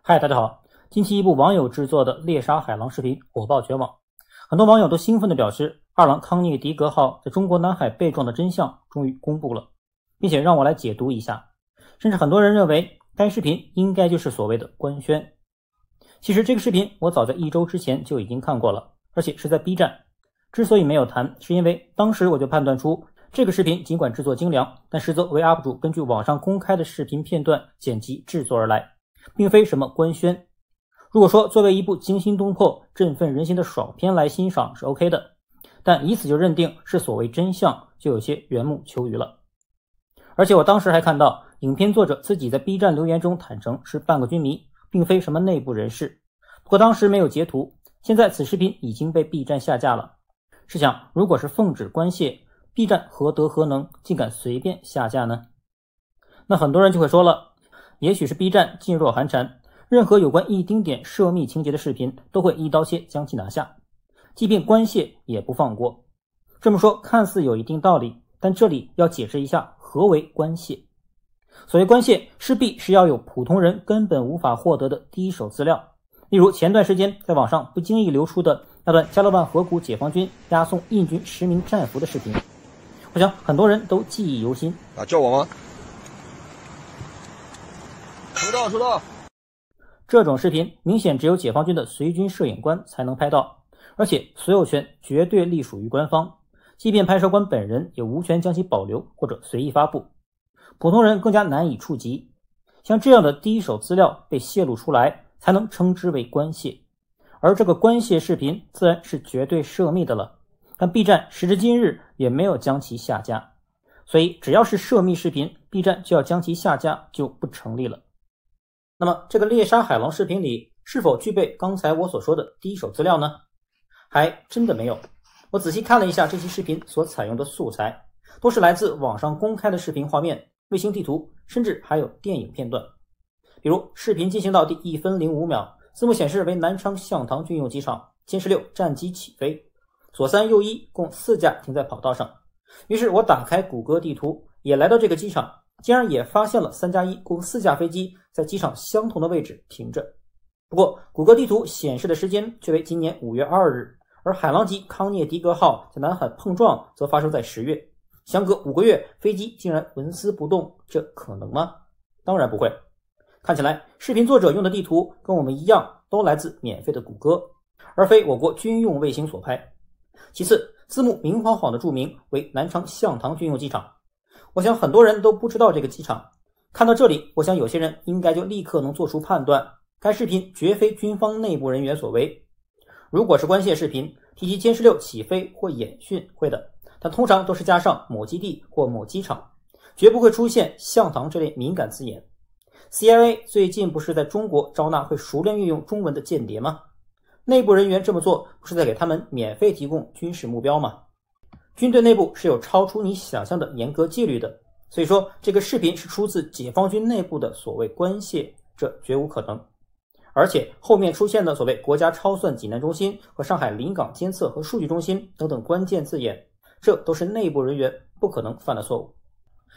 嗨，大家好！近期一部网友制作的猎杀海狼视频火爆全网，很多网友都兴奋地表示，二郎康涅狄格号在中国南海被撞的真相终于公布了，并且让我来解读一下。甚至很多人认为该视频应该就是所谓的官宣。其实这个视频我早在1周之前就已经看过了，而且是在 B 站。之所以没有谈，是因为当时我就判断出这个视频尽管制作精良，但实则为 UP 主根据网上公开的视频片段剪辑制作而来，并非什么官宣。如果说作为一部惊心动魄、振奋人心的爽片来欣赏是 OK 的，但以此就认定是所谓真相，就有些缘木求鱼了。而且我当时还看到影片作者自己在 B 站留言中坦诚是半个军迷，并非什么内部人士。不过当时没有截图，现在此视频已经被 B 站下架了。试想，如果是奉旨关泄， B 站何德何能竟敢随便下架呢？那很多人就会说了，也许是 B 站噤若寒蝉，任何有关一丁点涉密情节的视频都会一刀切将其拿下，即便关泄也不放过。这么说看似有一定道理，但这里要解释一下何为关泄。所谓关泄，势必是要有普通人根本无法获得的第一手资料，例如前段时间在网上不经意流出的那段加勒万河谷解放军押送印军10名战俘的视频，我想很多人都记忆犹新。叫我吗？收到。这种视频明显只有解放军的随军摄影官才能拍到，而且所有权绝对隶属于官方，即便拍摄官本人也无权将其保留或者随意发布，普通人更加难以触及。像这样的第一手资料被泄露出来，才能称之为关泄，而这个关泄视频自然是绝对涉密的了。但 B 站时至今日也没有将其下架，所以只要是涉密视频， B 站就要将其下架就不成立了。那么这个猎杀海狼视频里是否具备刚才我所说的第一手资料呢？还真的没有。我仔细看了一下这期视频所采用的素材，都是来自网上公开的视频画面、卫星地图，甚至还有电影片段。比如视频进行到第1分05秒，字幕显示为南昌向塘军用机场，歼16战机起飞，左3右1共4架停在跑道上。于是我打开谷歌地图，也来到这个机场，竟然也发现了3+1共4架飞机在机场相同的位置停着。不过谷歌地图显示的时间却为今年5月2日，而海狼级康涅狄格号在南海碰撞则发生在10月，相隔5个月，飞机竟然纹丝不动，这可能吗？当然不会。看起来视频作者用的地图跟我们一样，都来自免费的谷歌，而非我国军用卫星所拍。其次，字幕明晃晃的注明为南昌向塘军用机场，我想很多人都不知道这个机场。看到这里，我想有些人应该就立刻能做出判断，该视频绝非军方内部人员所为。如果是关泄视频，提及歼16起飞或演训会的，但通常都是加上某基地或某机场，绝不会出现向塘这类敏感字眼。CIA 最近不是在中国招纳会熟练运用中文的间谍吗？内部人员这么做不是在给他们免费提供军事目标吗？军队内部是有超出你想象的严格纪律的，所以说这个视频是出自解放军内部的所谓关泄，这绝无可能。而且后面出现的所谓国家超算济南中心和上海临港监测和数据中心等等关键字眼，这都是内部人员不可能犯的错误。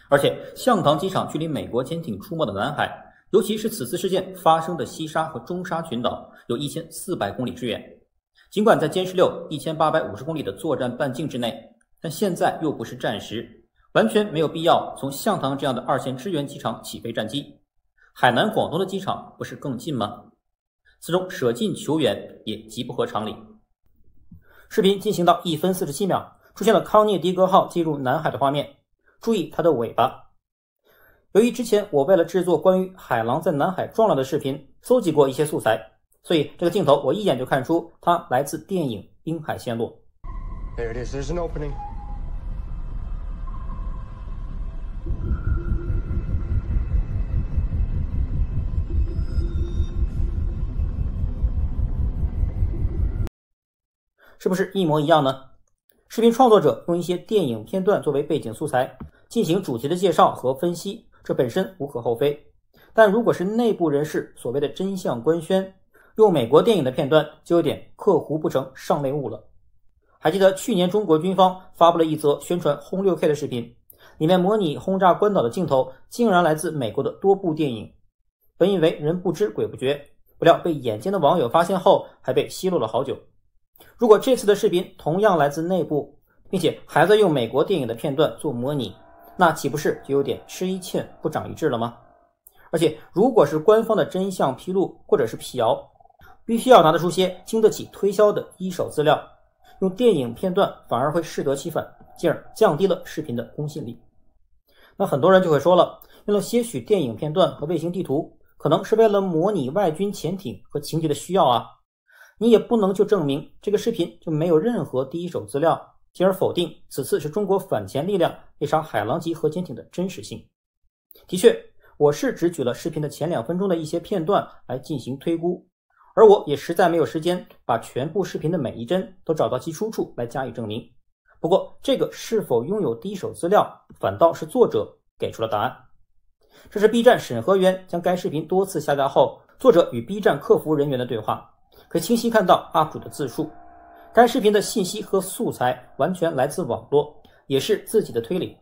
而且向塘机场距离美国潜艇出没的南海，尤其是此次事件发生的西沙和中沙群岛，有1400公里之远。尽管在歼16 1850公里的作战半径之内，但现在又不是战时，完全没有必要从向塘这样的2线支援机场起飞战机。海南、广东的机场不是更近吗？此中舍近求远也极不合常理。视频进行到1分47秒，出现了康涅狄格号进入南海的画面，注意它的尾巴。由于之前我为了制作关于海狼在南海撞了的视频搜集过一些素材，所以这个镜头我一眼就看出它来自电影《滨海陷落》。 There it is. There's an opening. 是不是一模一样呢？视频创作者用一些电影片段作为背景素材进行主题的介绍和分析，这本身无可厚非。但如果是内部人士所谓的真相官宣，用美国电影的片段就有点克湖不成上类物了。还记得去年中国军方发布了一则宣传轰 6K 的视频，里面模拟轰炸关岛的镜头竟然来自美国的多部电影。本以为人不知鬼不觉，不料被眼尖的网友发现后，还被奚落了好久。如果这次的视频同样来自内部，并且还在用美国电影的片段做模拟，那岂不是就有点吃一堑不长一智了吗？而且如果是官方的真相披露或者是辟谣，必须要拿得出些经得起推销的一手资料，用电影片段反而会适得其反，进而降低了视频的公信力。那很多人就会说了，用了些许电影片段和卫星地图，可能是为了模拟外军潜艇和情节的需要啊。你也不能就证明这个视频就没有任何第一手资料，进而否定此次是中国反潜力量猎杀海狼级核潜艇的真实性。的确，我是只举了视频的前2分钟的一些片段来进行推估，而我也实在没有时间把全部视频的每一帧都找到其出处来加以证明。不过这个是否拥有第一手资料，反倒是作者给出了答案。这是 B 站审核员将该视频多次下架后，作者与 B 站客服人员的对话，可以清晰看到 UP 主的自述。该视频的信息和素材完全来自网络，也是自己的推理。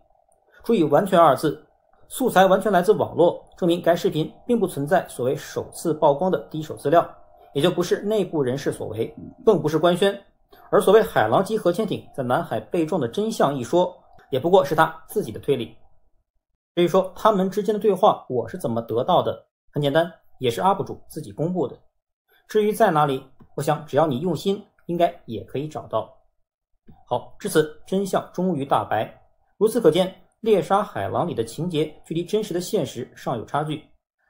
注意完全2字，素材完全来自网络，证明该视频并不存在所谓首次曝光的第一手资料，也就不是内部人士所为，更不是官宣。而所谓海狼级核潜艇在南海被撞的真相一说，也不过是他自己的推理。至于说他们之间的对话我是怎么得到的，很简单，也是 UP 主自己公布的。至于在哪里，我想只要你用心，应该也可以找到。好，至此真相终于大白。如此可见，猎杀海狼里的情节距离真实的现实尚有差距。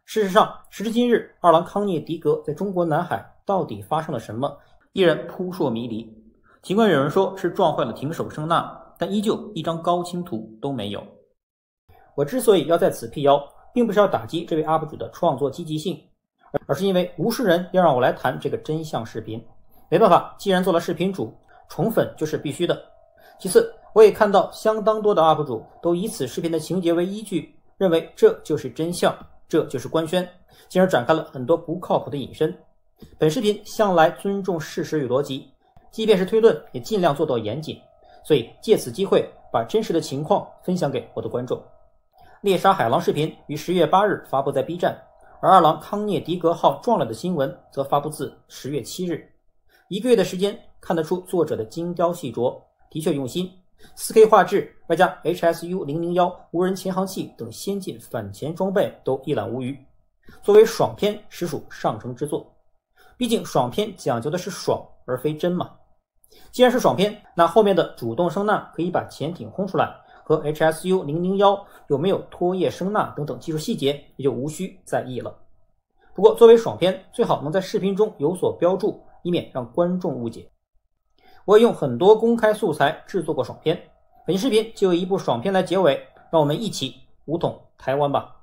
事实上，时至今日，二郎康涅狄格在中国南海到底发生了什么，依然扑朔迷离。尽管有人说是撞坏了停手声呐，但依旧一张高清图都没有。我之所以要在此辟谣，并不是要打击这位 UP 主的创作积极性，而是因为无数人要让我来谈这个真相视频。没办法，既然做了视频主，宠粉就是必须的。其次，我也看到相当多的 UP 主都以此视频的情节为依据，认为这就是真相，这就是官宣，进而展开了很多不靠谱的引申。本视频向来尊重事实与逻辑，即便是推论也尽量做到严谨，所以借此机会把真实的情况分享给我的观众。猎杀海狼视频于10月8日发布在 B 站，而二郎康涅狄格号撞了的新闻则发布自10月7日。1个月的时间，看得出作者的精雕细琢，的确用心。4K 画质外加 HSU-001 无人潜航器等先进反潜装备都一览无余。作为爽片，实属上乘之作。毕竟爽片讲究的是爽而非真嘛。既然是爽片，那后面的主动声呐可以把潜艇轰出来，和 HSU-001 有没有拖曳声呐等等技术细节也就无需在意了。不过作为爽片，最好能在视频中有所标注，以免让观众误解。我也用很多公开素材制作过爽片，本期视频就以一部爽片来结尾，让我们一起武统台湾吧。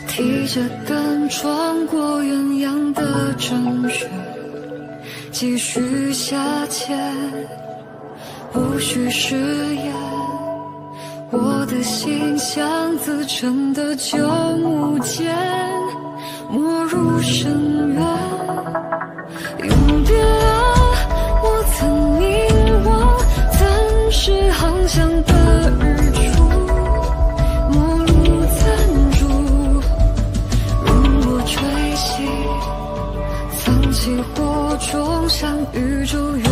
提着灯穿过远洋的阵雪，继续下潜，无需誓言。我的心像自沉的旧木剑，没入深渊。永别了我曾凝望暂时航向的日出，陌路暂住，容我吹熄，藏起火种向宇宙远